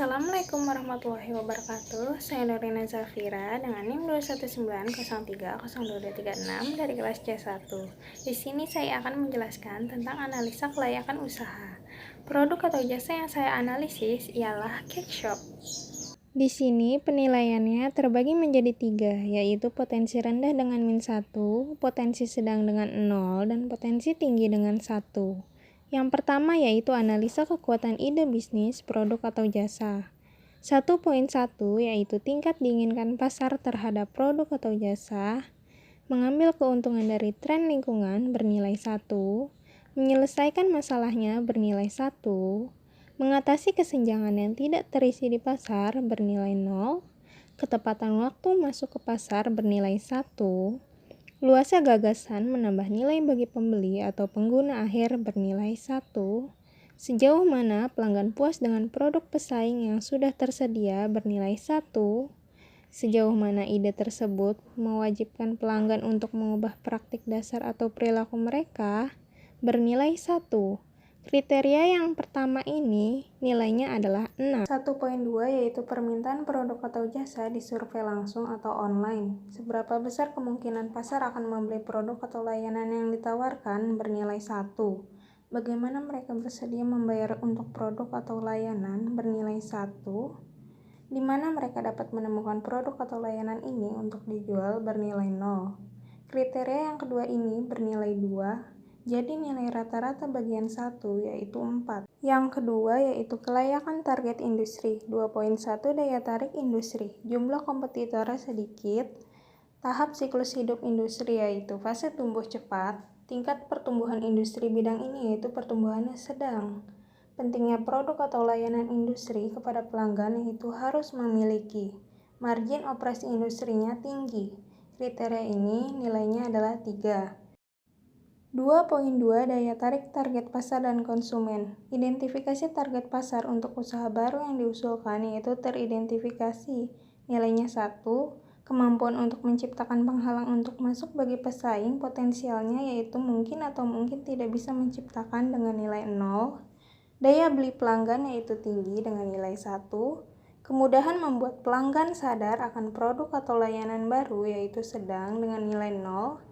Assalamualaikum warahmatullahi wabarakatuh. Saya Nurina Zafira dengan NIM 219030236 dari kelas C1. Di sini saya akan menjelaskan tentang analisa kelayakan usaha. Produk atau jasa yang saya analisis ialah cake shop. Di sini penilaiannya terbagi menjadi 3, yaitu potensi rendah dengan -1, potensi sedang dengan 0, dan potensi tinggi dengan 1. Yang pertama yaitu analisa kekuatan ide bisnis, produk atau jasa. 1.1 yaitu tingkat diinginkan pasar terhadap produk atau jasa, mengambil keuntungan dari tren lingkungan bernilai 1, menyelesaikan masalahnya bernilai 1, mengatasi kesenjangan yang tidak terisi di pasar bernilai 0, ketepatan waktu masuk ke pasar bernilai 1, luasnya gagasan menambah nilai bagi pembeli atau pengguna akhir bernilai 1, sejauh mana pelanggan puas dengan produk pesaing yang sudah tersedia bernilai 1, sejauh mana ide tersebut mewajibkan pelanggan untuk mengubah praktik dasar atau perilaku mereka bernilai 1. Kriteria yang pertama ini nilainya adalah 6. 1.2 yaitu permintaan produk atau jasa disurvei langsung atau online. Seberapa besar kemungkinan pasar akan membeli produk atau layanan yang ditawarkan bernilai 1. Bagaimana mereka bersedia membayar untuk produk atau layanan bernilai 1. Di mana mereka dapat menemukan produk atau layanan ini untuk dijual bernilai 0. Kriteria yang kedua ini bernilai 2. Jadi nilai rata-rata bagian 1 yaitu 4. Yang kedua yaitu kelayakan target industri. 2.1 daya tarik industri. Jumlah kompetitornya sedikit. Tahap siklus hidup industri yaitu fase tumbuh cepat. Tingkat pertumbuhan industri bidang ini yaitu pertumbuhannya sedang. Pentingnya produk atau layanan industri kepada pelanggan yaitu harus memiliki margin operasi industrinya tinggi. Kriteria ini nilainya adalah 3. 2.2 Daya tarik target pasar dan konsumen. Identifikasi target pasar untuk usaha baru yang diusulkan yaitu teridentifikasi. Nilainya 1. Kemampuan untuk menciptakan penghalang untuk masuk bagi pesaing potensialnya yaitu mungkin atau mungkin tidak bisa menciptakan dengan nilai 0. Daya beli pelanggan yaitu tinggi dengan nilai 1. Kemudahan membuat pelanggan sadar akan produk atau layanan baru yaitu sedang dengan nilai 0.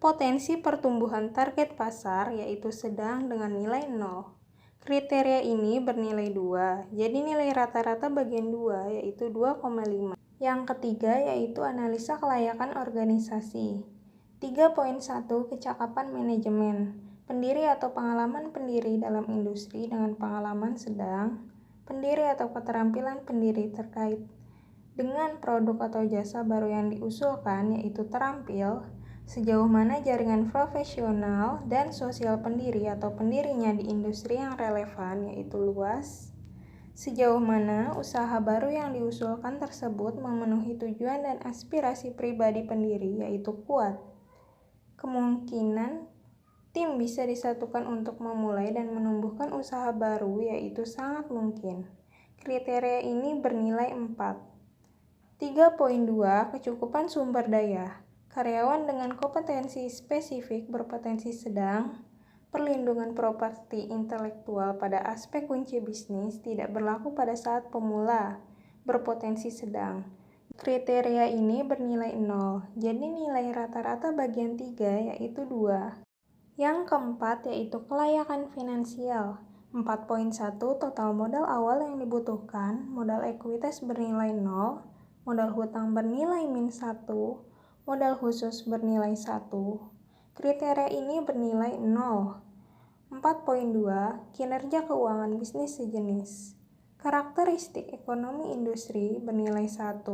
Potensi pertumbuhan target pasar yaitu sedang dengan nilai 0. Kriteria ini bernilai 2, jadi nilai rata-rata bagian 2 yaitu 2,5. Yang ketiga yaitu analisa kelayakan organisasi. 3.1 Kecakapan manajemen. Pendiri atau pengalaman pendiri dalam industri dengan pengalaman sedang. Pendiri atau keterampilan pendiri terkait dengan produk atau jasa baru yang diusulkan yaitu terampil. Sejauh mana jaringan profesional dan sosial pendiri atau pendirinya di industri yang relevan yaitu luas. Sejauh mana usaha baru yang diusulkan tersebut memenuhi tujuan dan aspirasi pribadi pendiri yaitu kuat. Kemungkinan tim bisa disatukan untuk memulai dan menumbuhkan usaha baru yaitu sangat mungkin. Kriteria ini bernilai 4. 3.2 Kecukupan sumber daya. Karyawan dengan kompetensi spesifik berpotensi sedang. Perlindungan properti intelektual pada aspek kunci bisnis tidak berlaku pada saat pemula, berpotensi sedang. Kriteria ini bernilai 0, jadi nilai rata-rata bagian 3 yaitu 2. Yang keempat yaitu kelayakan finansial. 4.1 Total modal awal yang dibutuhkan, modal ekuitas bernilai 0, modal hutang bernilai -1, modal khusus bernilai 1. Kriteria ini bernilai 0. 4.2 Kinerja keuangan bisnis sejenis. Karakteristik ekonomi industri bernilai 1.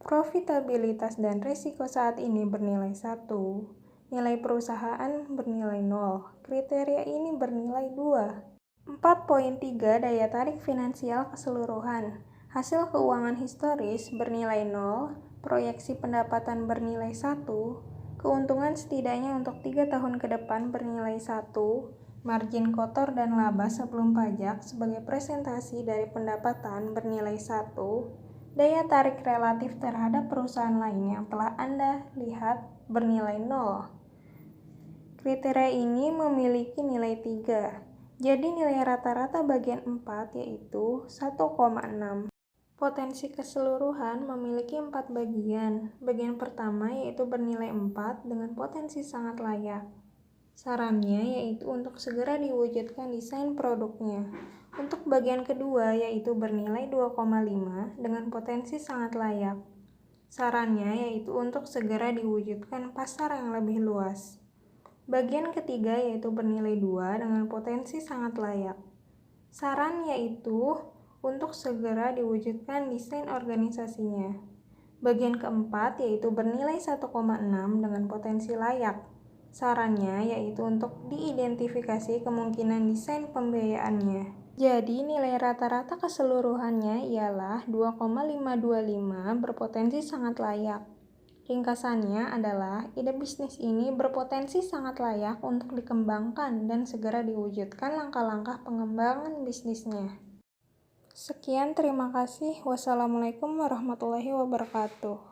Profitabilitas dan risiko saat ini bernilai 1. Nilai perusahaan bernilai 0. Kriteria ini bernilai 2. 4.3 Daya tarik finansial keseluruhan. Hasil keuangan historis bernilai 0. Proyeksi pendapatan bernilai 1, keuntungan setidaknya untuk 3 tahun ke depan bernilai 1, margin kotor dan laba sebelum pajak sebagai presentasi dari pendapatan bernilai 1, daya tarik relatif terhadap perusahaan lain yang telah Anda lihat bernilai 0. Kriteria ini memiliki nilai 3, Jadi nilai rata-rata bagian 4 yaitu 1,6. Potensi keseluruhan memiliki 4 bagian. Bagian pertama yaitu bernilai 4 dengan potensi sangat layak. Sarannya yaitu untuk segera diwujudkan desain produknya. Untuk bagian kedua yaitu bernilai 2,5 dengan potensi sangat layak. Sarannya yaitu untuk segera diwujudkan pasar yang lebih luas. Bagian ketiga yaitu bernilai 2 dengan potensi sangat layak. Saran yaitu untuk segera diwujudkan desain organisasinya. Bagian keempat yaitu bernilai 1,6 dengan potensi layak. Sarannya yaitu untuk diidentifikasi kemungkinan desain pembiayaannya. Jadi nilai rata-rata keseluruhannya ialah 2,525 berpotensi sangat layak. Ringkasannya adalah ide bisnis ini berpotensi sangat layak untuk dikembangkan dan segera diwujudkan langkah-langkah pengembangan bisnisnya. Sekian, terima kasih. Wassalamualaikum warahmatullahi wabarakatuh.